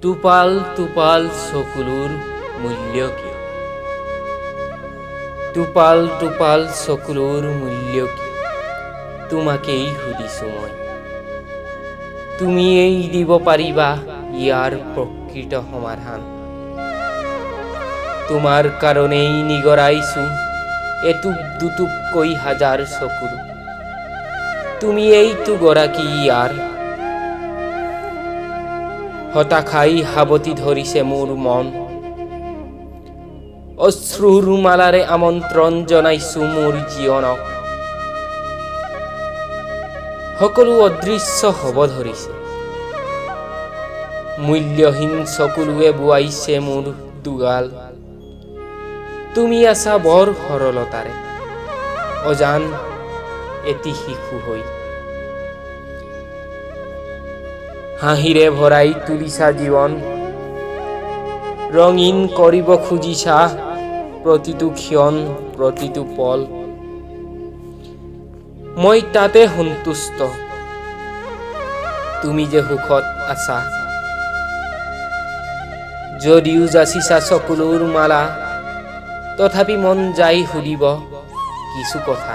টোপাল টোপাল চকুলোৰ মূল্য কি? টোপাল টোপাল চকুলোৰ মূল্য কি? তোমাকেই সুধিছো মই। তুমিয়েই দিব পাৰিবা ইয়াৰ প্ৰকৃত সমাধান। তোমাৰ কাৰণেই নিগৰাইছো এটুপ দুটুপকৈ হাজাৰ চকুলো। তুমিয়েইতো গৰাকী ইয়াৰ। হতাশাই সাৱটি ধৰিছে মোৰ মন। অশ্ৰুৰ মালাৰে আমন্ত্ৰণ জনাইছো মোৰ জীৱনক। সকলো অদৃশ্য হ'ব ধৰিছে। মূল্যহীন চকুলোৱে বোৱাইছে মোৰ দুগাল। তুমি আছা বৰ সৰলতাৰে অজান এটি শিশু হৈ। হাঁহিৰে ভৰাই তুলিছা জীৱন, ৰঙীন কৰিব খুজিছা প্ৰতিটো ক্ষণ প্ৰতিটো পল। মই তাতে সন্তুষ্ট, তুমি যে সুখত আছা। যদিও যাচিছা চকুলোৰ মালা, তথাপি মন যায় সুধিব কিছু কথা।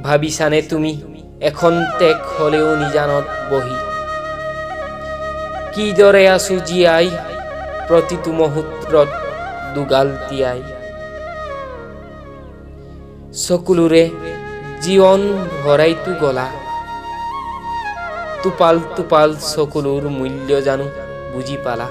ভাবিছানে তুমি এখন টেক হলেও নিজানত বহি, কিদৰে আছো জীয়াই প্ৰতিটো মুহূৰ্তত দুগাল তিয়াই। চকুলোৰে জীৱন ভৰাইতো গলা, টোপাল টোপাল চকুলোৰ মূল্য জানো বুজি পালা।